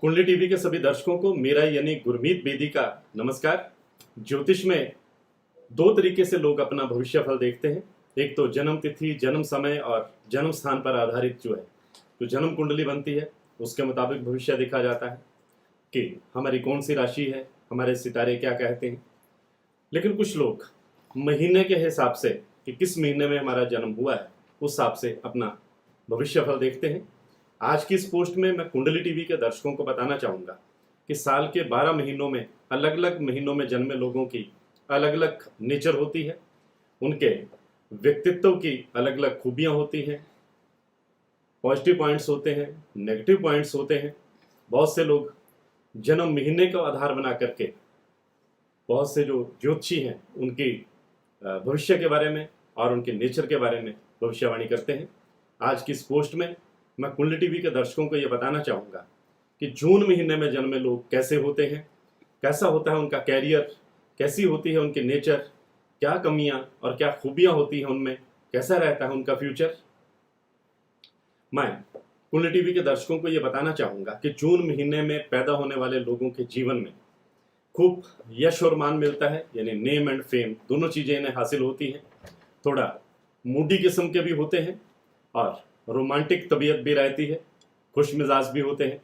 कुंडली टीवी के सभी दर्शकों को मेरा यानी गुरमीत बेदी का नमस्कार। ज्योतिष में दो तरीके से लोग अपना भविष्य फल देखते हैं। एक तो जन्म तिथि, जन्म समय और जन्म स्थान पर आधारित जो जन्म कुंडली बनती है उसके मुताबिक भविष्य देखा जाता है कि हमारी कौन सी राशि है, हमारे सितारे क्या कहते हैं। लेकिन कुछ लोग महीने के हिसाब से कि किस महीने में हमारा जन्म हुआ है उस हिसाब से अपना भविष्य फल देखते हैं। आज की इस पोस्ट में मैं कुंडली टीवी के दर्शकों को बताना चाहूँगा कि साल के 12 महीनों में अलग अलग महीनों में जन्मे लोगों की अलग अलग नेचर होती है, उनके व्यक्तित्व की अलग अलग खूबियाँ होती हैं, पॉजिटिव पॉइंट्स होते हैं, नेगेटिव पॉइंट्स होते हैं। बहुत से लोग जन्म महीने का आधार बना करके बहुत से जो ज्योतिषी हैं उनकी भविष्य के बारे में और उनके नेचर के बारे में भविष्यवाणी करते हैं। आज की इस पोस्ट में मैं कुंडली टीवी के दर्शकों को ये बताना चाहूँगा कि जून महीने में जन्मे लोग कैसे होते हैं, कैसा होता है उनका कैरियर, कैसी होती है उनकी नेचर, क्या कमियां और क्या खूबियां होती हैं उनमें, कैसा रहता है उनका फ्यूचर। मैं कुंडली टीवी के दर्शकों को ये बताना चाहूँगा कि जून महीने में पैदा होने वाले लोगों के जीवन में खूब यश और मान मिलता है, यानी नेम एंड फेम दोनों चीज़ें इन्हें हासिल होती हैं। थोड़ा मूडी किस्म के भी होते हैं और रोमांटिक तबीयत भी रहती है, खुश मिजाज भी होते हैं।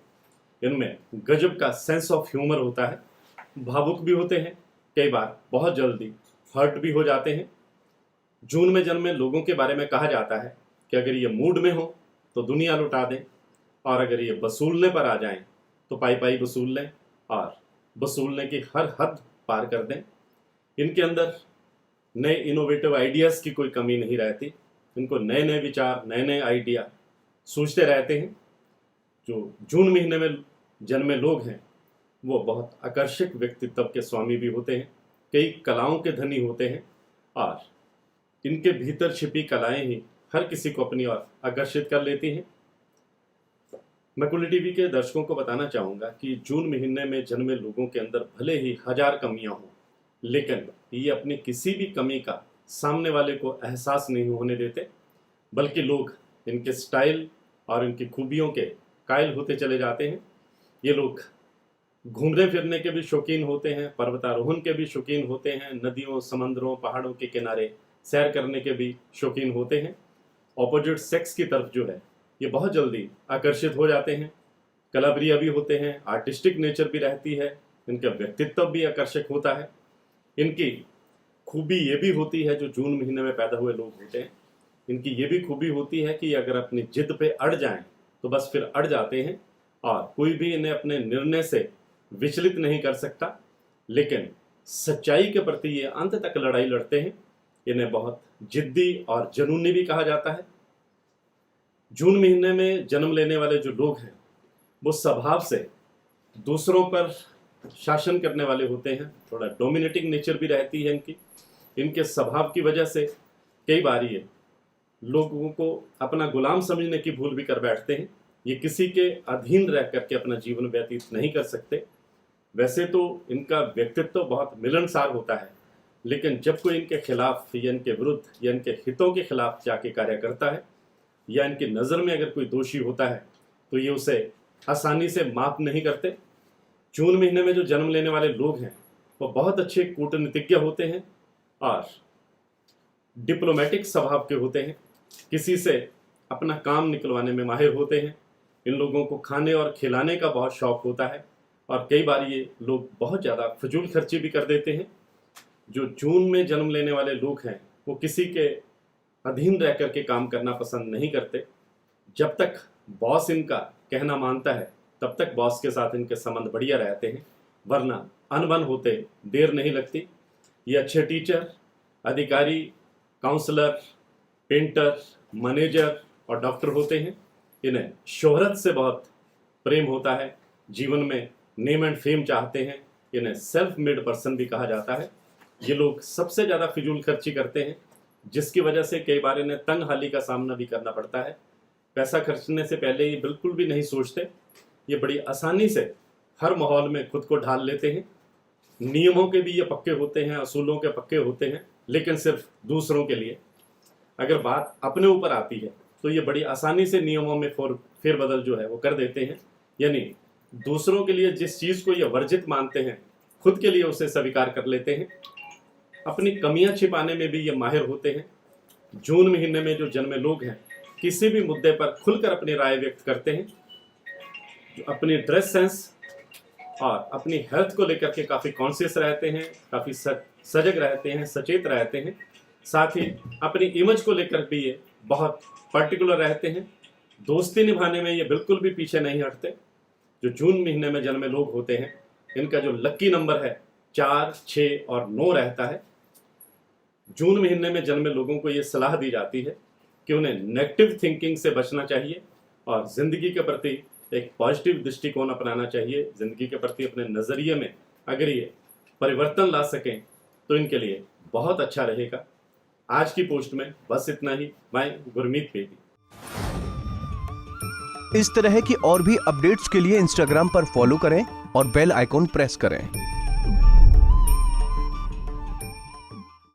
इनमें गजब का सेंस ऑफ ह्यूमर होता है, भावुक भी होते हैं, कई बार बहुत जल्दी हर्ट भी हो जाते हैं। जून में जन्मे लोगों के बारे में कहा जाता है कि अगर ये मूड में हो तो दुनिया लुटा दें, और अगर ये वसूलने पर आ जाएं तो पाई पाई वसूल लें और वसूलने की हर हद पार कर दें। इनके अंदर नए इनोवेटिव आइडियाज़ की कोई कमी नहीं रहती, इनको नए नए विचार, नए नए आइडिया सोचते रहते हैं। जो जून महीने में जन्मे लोग हैं वो बहुत आकर्षक व्यक्तित्व के स्वामी भी होते हैं, कई कलाओं के धनी होते हैं और इनके भीतर छिपी कलाएं ही हर किसी को अपनी ओर आकर्षित कर लेती हैं। मैं कुंडली टीवी के दर्शकों को बताना चाहूँगा कि जून महीने में जन्मे लोगों के अंदर भले ही 1000 कमियाँ हों, लेकिन ये अपनी किसी भी कमी का सामने वाले को एहसास नहीं होने देते, बल्कि लोग इनके स्टाइल और इनकी खूबियों के कायल होते चले जाते हैं। ये लोग घूमने फिरने के भी शौकीन होते हैं, पर्वतारोहण के भी शौकीन होते हैं, नदियों, समंदरों, पहाड़ों के किनारे सैर करने के भी शौकीन होते हैं। ऑपोजिट सेक्स की तरफ जो है ये बहुत जल्दी आकर्षित हो जाते हैं, कलाप्रिय भी होते हैं, आर्टिस्टिक नेचर भी रहती है, इनका व्यक्तित्व भी आकर्षक होता है। इनकी खूबी ये भी होती है, जो जून महीने में पैदा हुए लोग होते हैं इनकी ये भी खूबी होती है कि अगर अपनी जिद पे अड़ जाएं तो बस फिर अड़ जाते हैं और कोई भी इन्हें अपने निर्णय से विचलित नहीं कर सकता। लेकिन सच्चाई के प्रति ये अंत तक लड़ाई लड़ते हैं। इन्हें बहुत जिद्दी और जुनूनी भी कहा जाता है। जून महीने में जन्म लेने वाले जो लोग हैं वो स्वभाव से दूसरों पर शासन करने वाले होते हैं, थोड़ा डोमिनेटिंग नेचर भी रहती है इनकी। इनके स्वभाव की वजह से कई बार ये लोगों को अपना गुलाम समझने की भूल भी कर बैठते हैं। ये किसी के अधीन रह करके अपना जीवन व्यतीत नहीं कर सकते। वैसे तो इनका व्यक्तित्व बहुत मिलनसार होता है, लेकिन जब कोई इनके खिलाफ या इनके विरुद्ध या इनके हितों के खिलाफ जाके कार्य करता है या इनकी नज़र में अगर कोई दोषी होता है तो ये उसे आसानी से माफ़ नहीं करते। जून महीने में जो जन्म लेने वाले लोग हैं वो बहुत अच्छे कूटनीतिज्ञ होते हैं और डिप्लोमेटिक स्वभाव के होते हैं, किसी से अपना काम निकलवाने में माहिर होते हैं। इन लोगों को खाने और खिलाने का बहुत शौक होता है और कई बार ये लोग बहुत ज़्यादा फजूल खर्ची भी कर देते हैं। जो जून में जन्म लेने वाले लोग हैं वो किसी के अधीन रह कर के काम करना पसंद नहीं करते। जब तक बॉस इनका कहना मानता है तब तक बॉस के साथ इनके संबंध बढ़िया रहते हैं, वरना अनबन होते देर नहीं लगती। ये अच्छे टीचर, अधिकारी, काउंसलर, पेंटर, मैनेजर और डॉक्टर होते हैं। इन्हें शोहरत से बहुत प्रेम होता है, जीवन में नेम एंड फेम चाहते हैं। इन्हें सेल्फ मेड पर्सन भी कहा जाता है। ये लोग सबसे ज़्यादा फिजूल खर्ची करते हैं, जिसकी वजह से कई बार इन्हें तंगहाली का सामना भी करना पड़ता है। पैसा खर्चने से पहले ये बिल्कुल भी नहीं सोचते, ये बड़ी आसानी से हर माहौल में खुद को ढाल लेते हैं। नियमों के भी ये पक्के होते हैं, असूलों के पक्के होते हैं, लेकिन सिर्फ दूसरों के लिए। अगर बात अपने ऊपर आती है तो ये बड़ी आसानी से नियमों में फेरबदल जो है वो कर देते हैं। यानी दूसरों के लिए जिस चीज को ये वर्जित मानते हैं खुद के लिए उसे स्वीकार कर लेते हैं। अपनी कमियां छिपाने में भी ये माहिर होते हैं। जून महीने में जो जन्मे लोग हैं किसी भी मुद्दे पर खुलकर अपनी राय व्यक्त करते हैं। जो अपनी ड्रेस सेंस और अपनी हेल्थ को लेकर के काफ़ी कॉन्शियस रहते हैं, काफ़ी सजग रहते हैं, सचेत रहते हैं। साथ ही अपनी इमेज को लेकर भी ये बहुत पर्टिकुलर रहते हैं। दोस्ती निभाने में ये बिल्कुल भी पीछे नहीं हटते। जो जून महीने में जन्मे लोग होते हैं इनका जो लक्की नंबर है 4, 6 और 9 रहता है। जून महीने में जन्मे लोगों को ये सलाह दी जाती है कि उन्हें नेगेटिव थिंकिंग से बचना चाहिए और ज़िंदगी के प्रति एक पॉजिटिव दृष्टिकोण अपनाना चाहिए। ज़िंदगी के प्रति अपने नज़रिए में अगर ये परिवर्तन ला सकें तो इनके लिए बहुत अच्छा रहेगा। आज की पोस्ट में बस इतना ही। मैं गुरमीत बेदी। इस तरह की और भी अपडेट्स के लिए इंस्टाग्राम पर फॉलो करें और बेल आइकॉन प्रेस करें।